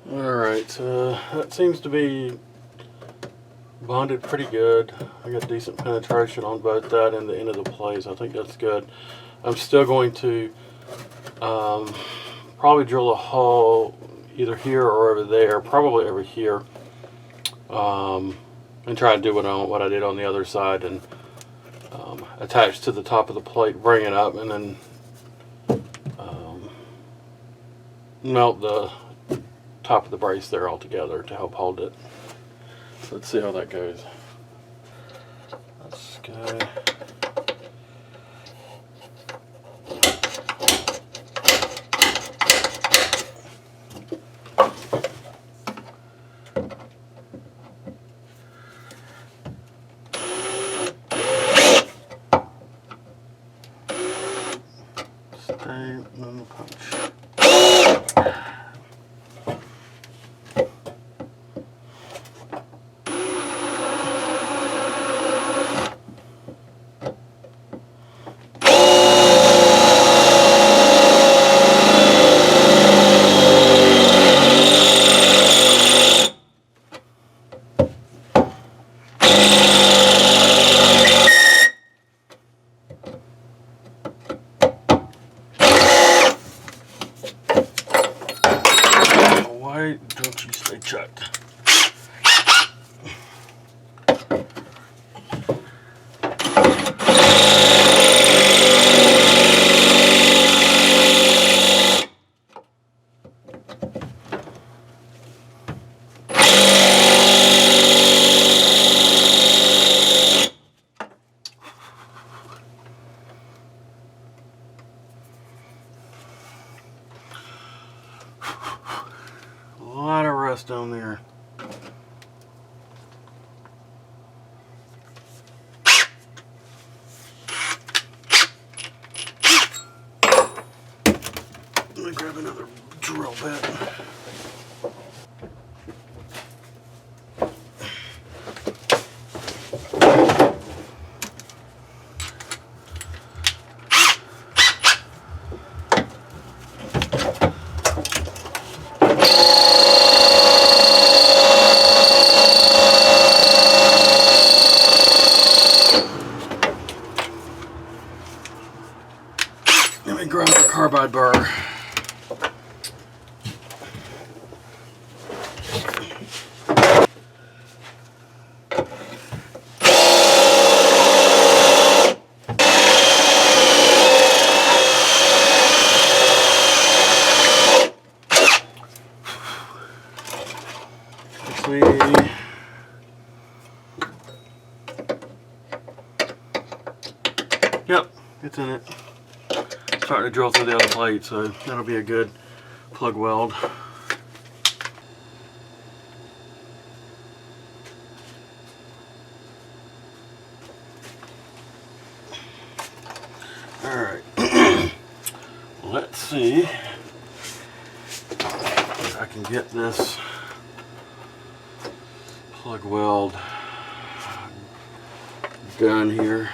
Alright, that seems to be bonded pretty good. I got decent penetration on both that and the end of the plates. I think that's good. I'm still going to probably drill a hole either here or over there, probably over here, and try to do what I did on the other side, and attach to the top of the plate, bring it up, and then melt the top of the brace there all together to help hold it. So let's see how that goes. Let's go. Stay on the punch. Why don't you stay checked? A lot of rust down there. Let me grab another drill bit. Let me grab the carbide burr. Yep, it's in it. Starting to drill through the other plate, so that'll be a good plug weld. Alright, let's see if I can get this plug weld done here.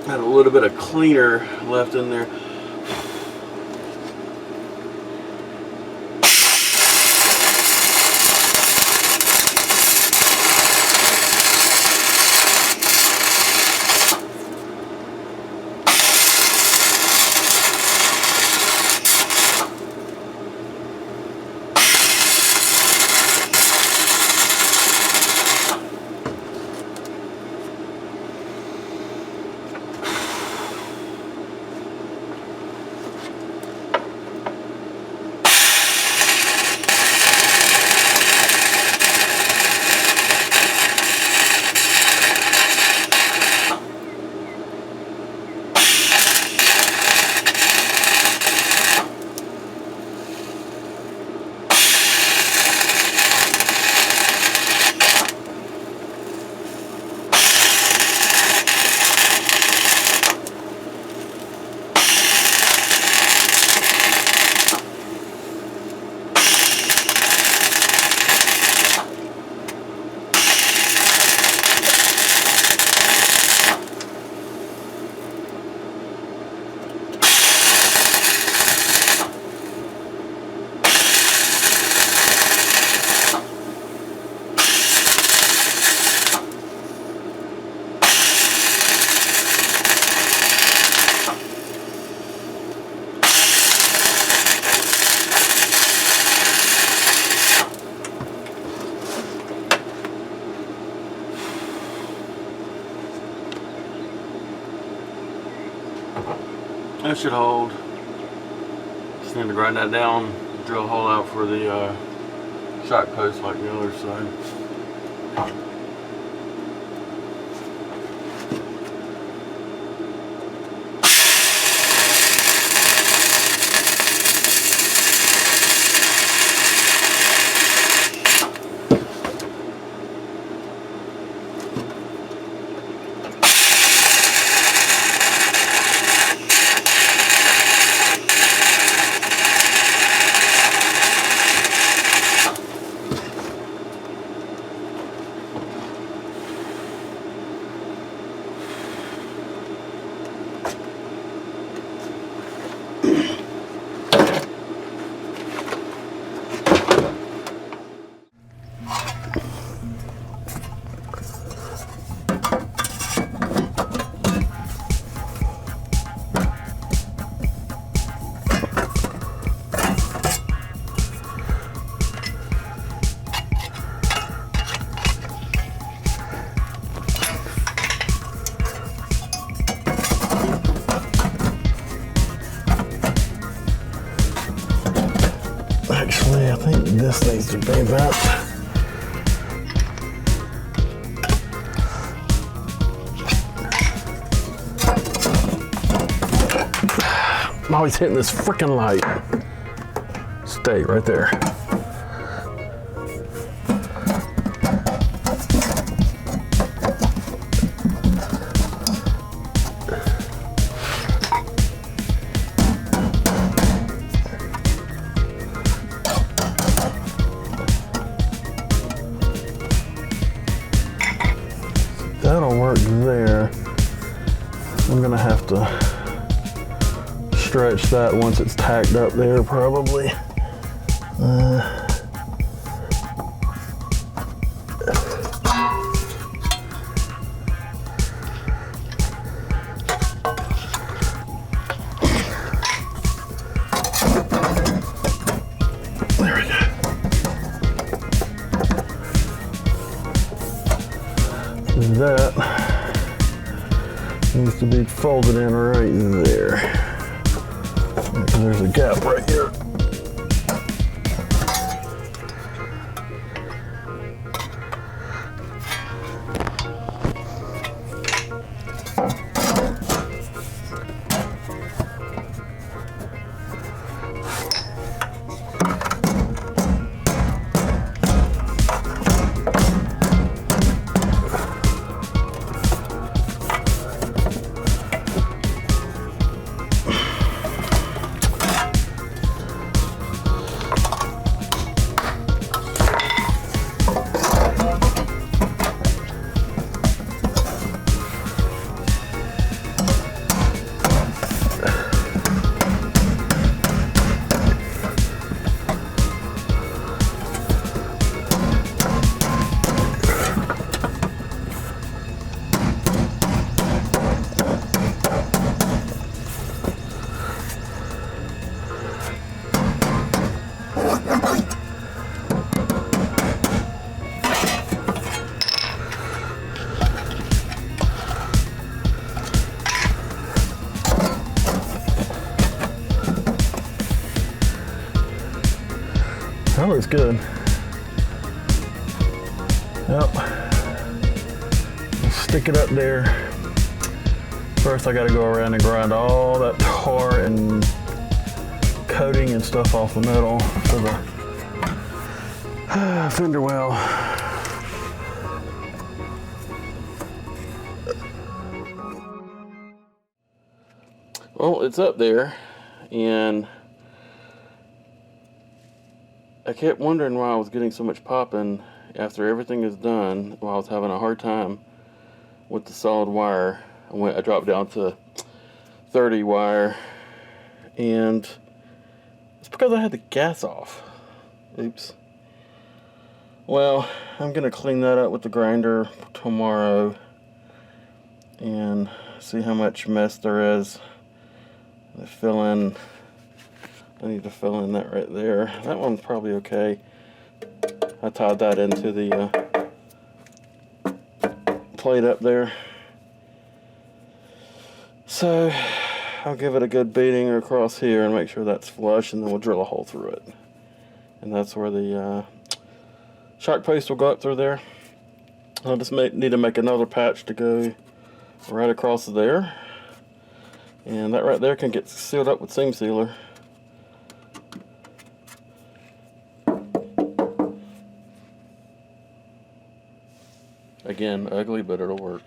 Had a little bit of cleaner left in there. That should hold. Just need to grind that down, drill a hole out for the shock post like the other side. Actually, I think this needs to be bent. I'm always hitting this freaking light. Stay right there. That'll work there. I'm gonna have to stretch that once it's tacked up there, probably. There we go. That needs to be folded in right there. There's a gap right here. That looks good. Yep. Stick it up there. First I gotta go around and grind all that tar and coating and stuff off the metal for the fender well. Well, it's up there, and I kept wondering why I was getting so much popping after everything is done, while I was having a hard time with the solid wire. I dropped down to 30 wire, and it's because I had the gas off. Oops. Well, I'm gonna clean that up with the grinder tomorrow and see how much mess there is. I need to fill in that right there. That one's probably okay. I tied that into the plate up there. So I'll give it a good beating across here and make sure that's flush, and then we'll drill a hole through it. And that's where the shock paste will go up through there. I'll just need to make another patch to go right across there. And that right there can get sealed up with seam sealer. Again, ugly, but it'll work.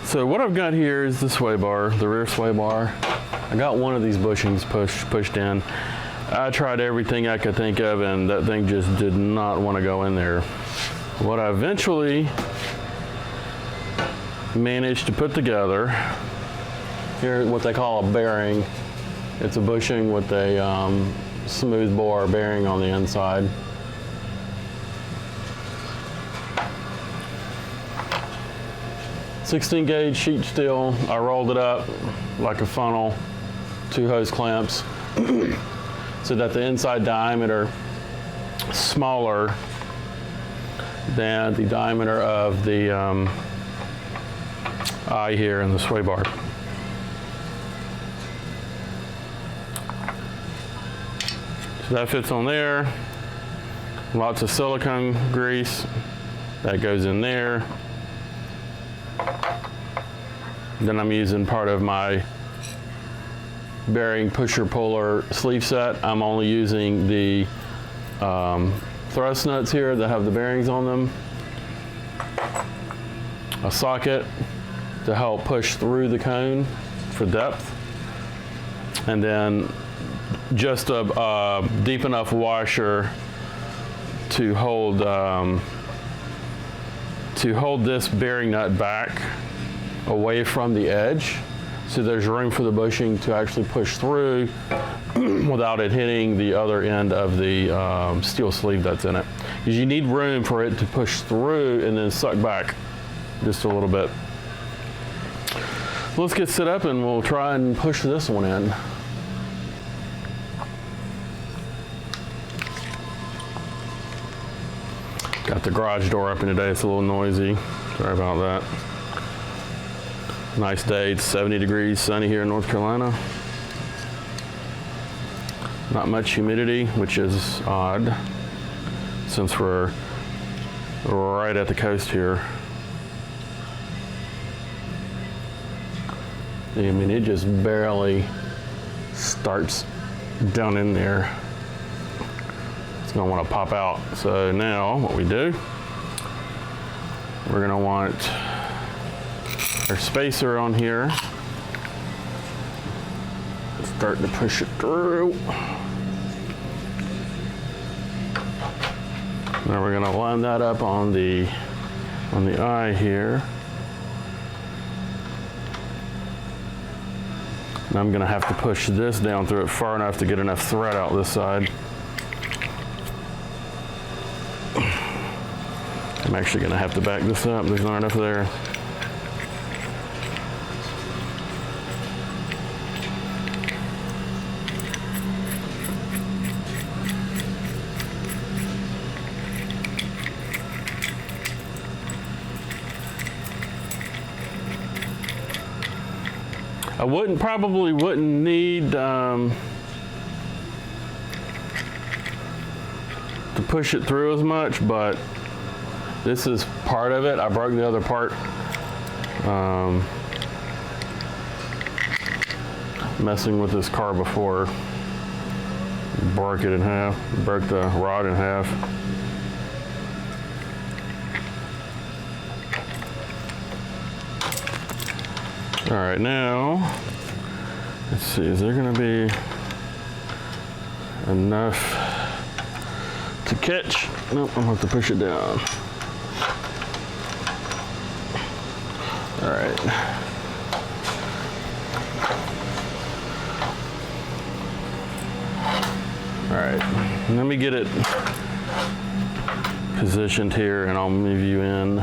So what I've got here is the sway bar, the rear sway bar. I got one of these bushings pushed in. I tried everything I could think of, and that thing just did not want to go in there. What I eventually managed to put together, here what they call a bearing. It's a bushing with a smooth bore bearing on the inside. .16 gauge sheet steel. I rolled it up like a funnel, 2 hose clamps, so that the inside diameter is smaller than the diameter of the eye here in the sway bar. So that fits on there. Lots of silicone grease that goes in there. Then I'm using part of my bearing pusher puller sleeve set. I'm only using the thrust nuts here that have the bearings on them, a socket to help push through the cone for depth, and then just a deep enough washer to hold this bearing nut back away from the edge, so there's room for the bushing to actually push through without it hitting the other end of the steel sleeve that's in it. Because you need room for it to push through and then suck back just a little bit. Let's get set up and we'll try and push this one in. Got the garage door open today, it's a little noisy. Sorry about that. Nice day, it's 70 degrees, sunny here in North Carolina. Not much humidity, which is odd since we're right at the coast here. I mean, it just barely starts down in there. It's gonna want to pop out. So now what we do, we're gonna want our spacer on here. Start to push it through. Now we're gonna line that up on the eye here. And I'm gonna have to push this down through it far enough to get enough thread out this side. I'm actually gonna have to back this up. There's not enough there. I probably wouldn't need to push it through as much, but this is part of it. I broke the other part messing with this car before. Broke it in half, broke the rod in half. All right, now, let's see, is there gonna be enough to catch? Nope, I'm gonna have to push it down. All right. All right, let me get it positioned here and I'll move you in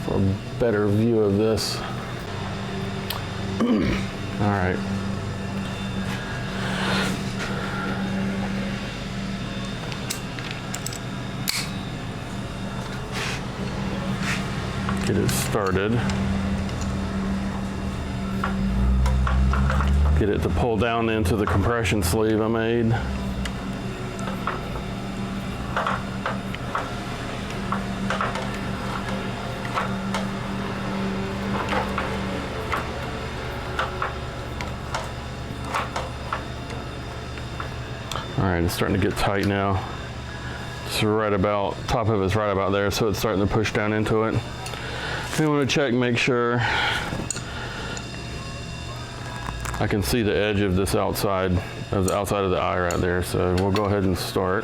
for a better view of this. All right. Get it started. Get it to pull down into the compression sleeve I made. All right, it's starting to get tight now. It's right about, top of it's right about there, so it's starting to push down into it. We want to check and make sure I can see the edge of this outside of the eye right there, so we'll go ahead and start.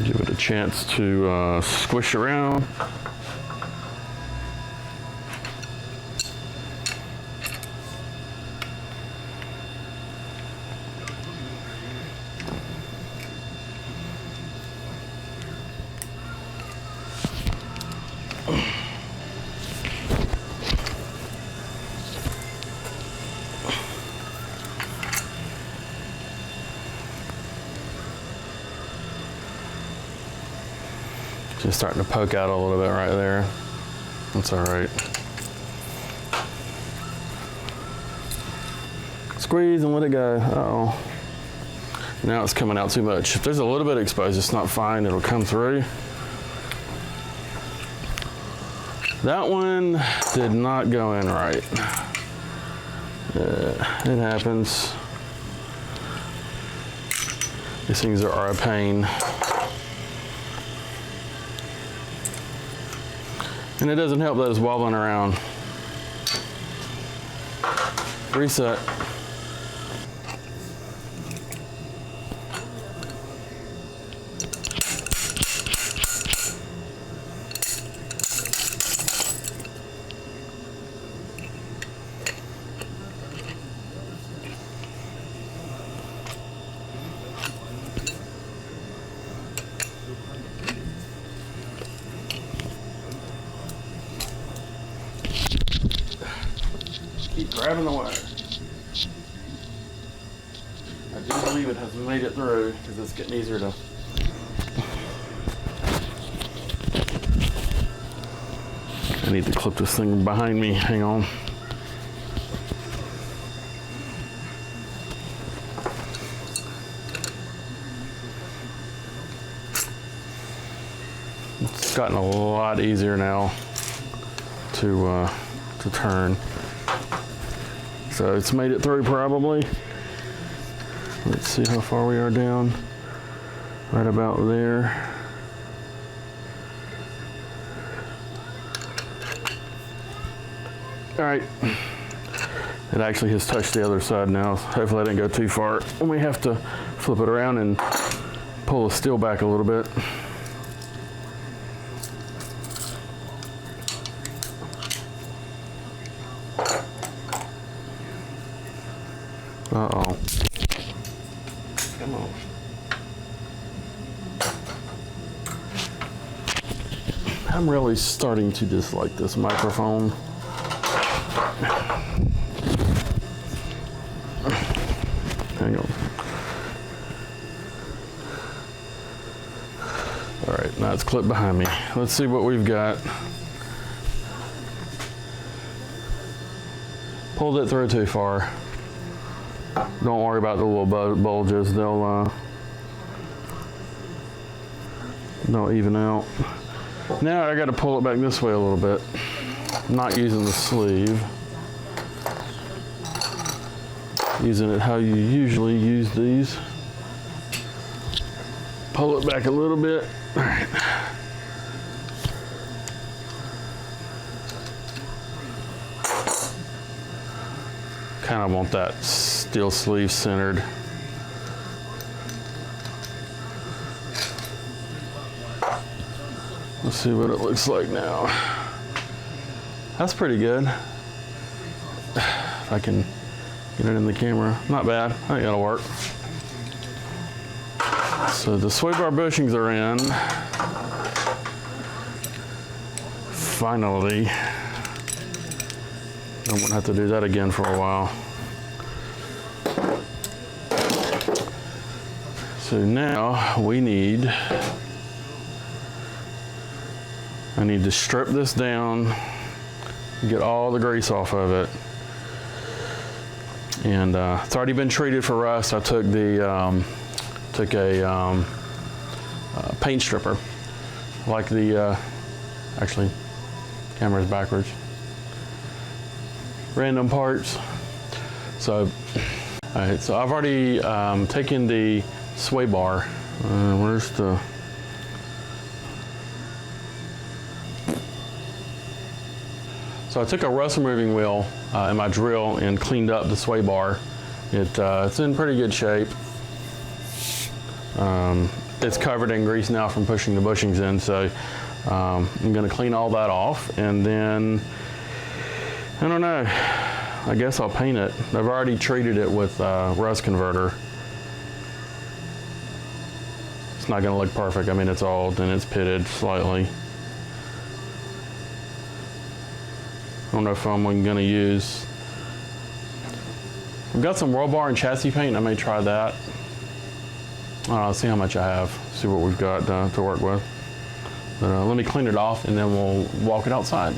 Give it a chance to squish around. Just starting to poke out a little bit right there. That's all right. Squeeze and let it go. Uh-oh. Now it's coming out too much. If there's a little bit exposed, it's not fine, it'll come through. That one did not go in right. It happens. These things are a pain. And it doesn't help that it's wobbling around. Reset. Keep grabbing the wire. I do believe it has made it through because it's getting easier to. I need to clip this thing behind me. Hang on. It's gotten a lot easier now to turn. So it's made it through probably. Let's see how far we are down. Right about there. All right. It actually has touched the other side now. Hopefully I didn't go too far. And we have to flip it around and pull the steel back a little bit. Uh-oh. Come on. I'm really starting to dislike this microphone. Hang on. All right, now it's clipped behind me. Let's see what we've got. Pulled it through too far. Don't worry about the little bulges. They'll even out. Now I got to pull it back this way a little bit. I'm not using the sleeve. Using it how you usually use these. Pull it back a little bit. All right. Kind of want that steel sleeve centered. Let's see what it looks like now. That's pretty good. If I can get it in the camera. Not bad. I think that'll work. So the sway bar bushings are in. Finally. I won't have to do that again for a while. So now we need, I need to strip this down, get all the grease off of it. And it's already been treated for rust. I took a paint stripper, like the, actually, camera's backwards. Random parts. So, all right, so I've already taken the sway bar. Where's the, so I took a rust removing wheel in my drill and cleaned up the sway bar. It's in pretty good shape. It's covered in grease now from pushing the bushings in, so I'm gonna clean all that off, and then, I don't know, I guess I'll paint it. I've already treated it with rust converter. It's not gonna look perfect. I mean, it's old and it's pitted slightly. I don't know if I'm gonna use, I've got some roll bar and chassis paint. I may try that. I'll see how much I have, see what we've got to work with. But let me clean it off and then we'll walk it outside.